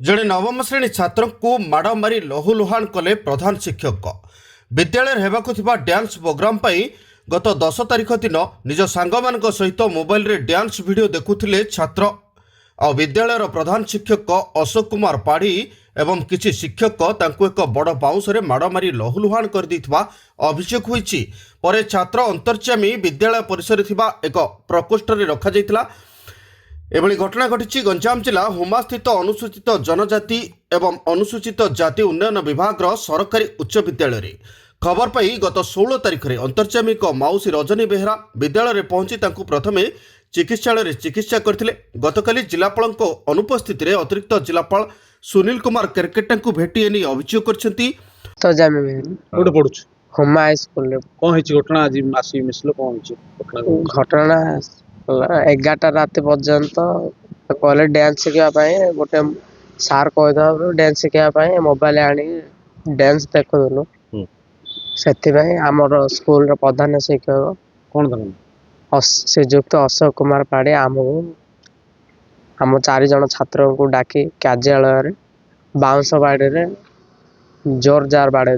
जड़े नवम श्रेणी छात्र को माड़ मारी लहुलुहाण कले प्रधान शिक्षक। विद्यालय हेबाकु थिबा डांस प्रोग्राम पई गत 10 तारिख दिन निज सांगमानक सहित मोबाइल रे डांस वीडियो देखुथिले छात्र और विद्यालयर प्रधान शिक्षक अशोक कुमार पाढ़ी एवं किछि शिक्षक तांको एक बड़ बाउंसरे माड़ मारी लहुलुहाण कर दैथिबा अभियोग होईछि। परे छात्र अंतर्यामी विद्यालय परिसर थिबा एक प्रकोष्ठ रे रखा जायतिला। एभली घटना घटी गंजाम जिला हुमा स्थित अनुसूचित जनजाति एवं अनुसूचित जाति उन्नयन विभाग सरकारी उच्च विद्यालय। खबर पाई गत 16 तारिख में अंतर्यामी मौसी रजनी बेहरा विद्यालय में पहुंची तांकु प्रथमे चिकित्सालय चिकित्सा करथिले। गतकाली जिलापाल अनुपस्थित रे अतिरिक्त जिलापाल सुनील कुमार केरकेटा को भेटी एनी अभियोग करछंती। तो जामे कोड पडुछ हुमा हाई स्कूल रे कौन है घटना आज आसी मिसलो कौन है घटना 11टा रात पर्यंत कहले डांस शिखापी गोटे सार कहीदा डांस शिखापी मोबाइल आनी डांस देखुलु से आमर स्कूल प्रधान शिक्षक कौन श्रीजुक्त अशोक कुमार पाढ़ी आम 4 जन छात्र को डाकी कार्यालय बाउंस बाड़ी जोर जार बाड़े।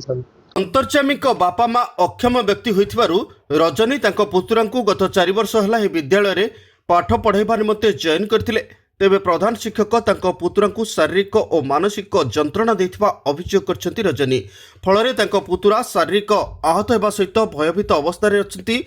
अंतर्यामी बापा माँ अक्षम व्यक्ति होइथिबारु रजनी तांको पुतुरा को गत 4 वर्ष है विद्यालय रे पाठ पढ़ाइबा निमंते जॉइन करथिले। तेबे प्रधान शिक्षक तांको पुतुरा को शारीरिक और मानसिक जंत्रणा देथिबा अभियोग करछंती रजनी। फलरे तांको पुतुरा शारीरिक आहत हेबा सहित भयभीत अवस्था रे अछंती।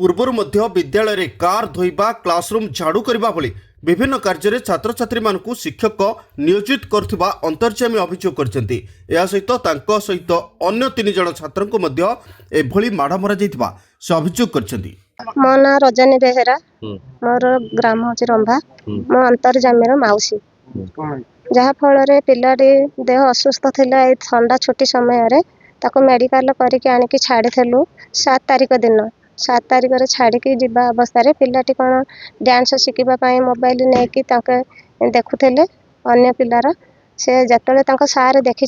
पूर्वरु मध्य विद्यालय रे कार धोइबा क्लासरूम झाड़ू करबा भली विभिन्न कार्य में छात्र छात्री मानकु शिक्षक नियोजित करथिबा अंतर्यामी अभियोग करछंती। या सहित तांको सहित अन्य 3 जन छात्र को मध्य एभली माड़ मरा जाइथिबा से अभियोग करछंती। मो ना रजनी बेहरा मोर ग्राम हूँ रंभा मो अंतर्जामी मौसी जहा फल पिलाटी देह असुस्थ थिला ए ठंडा छुट्टी समय ताको मेडिकल करके आनिकी छाड़ीलु 7 तारिख दिन 7 तारिख रे छाड़ी जीवा अवस्था पिलाटी कौन डांस शिखापी मोबाइल नहीं देखुले अन्य पिलार से जतले सार देखी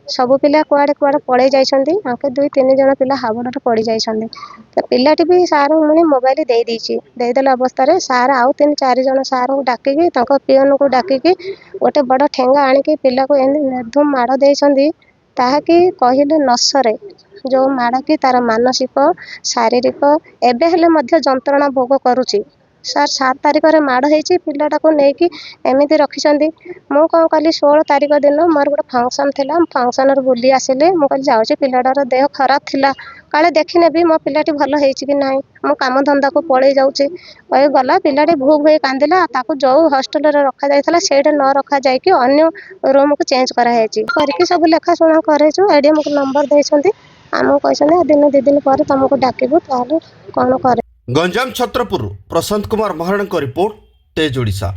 सबू पिला कुआड़े कुआड़े पड़े जाइछंती 2-3 जन पिला हावड़े पड़ जाइछंती। तो पिलाटी भी सार मुझे मोबाइल देदेला अवस्था सार आउ 3-4 जन सार को डाकिकी पीएन को डाकिकी गोटे बड़ ठेंगा आनिकी पिला को निर्धूम माड़ देइछंती ताकि कहले नसरे जो माड़ की तार मानसिक शारीरिक एबे हेले मध्य जंत्रणा भोग करुची। सर 7 तारिख रे माड़ होईची पिलाटा को लेकिन एमती रखिछंती। मु कौन कली 16 तारिख दिन मोर गोटे फंक्शन थिला फंक्शन रे बुली आसिले मु कली जाउची पिलाटार देह खराब थिला काले देखि नेबी मो पिलाटी भल होईची कि नाही मो काम धंदा को पळे जाउची कहि गला पिलाटी भूख होई कांदिला ताको जो हॉस्टल रे रखा जायथला सेडे न रखा जाय कि अन्य रूम को चेंज करा हेची करके सब लेखा सुना करेछु एडीएम को नंबर देइछंती आमो कहछने दिन 2 दिन पर तुमको डाकिबो ताले कोन करे। गंजाम छत्रपुर प्रशांत कुमार महाराणा रिपोर्ट तेज ओडिशा।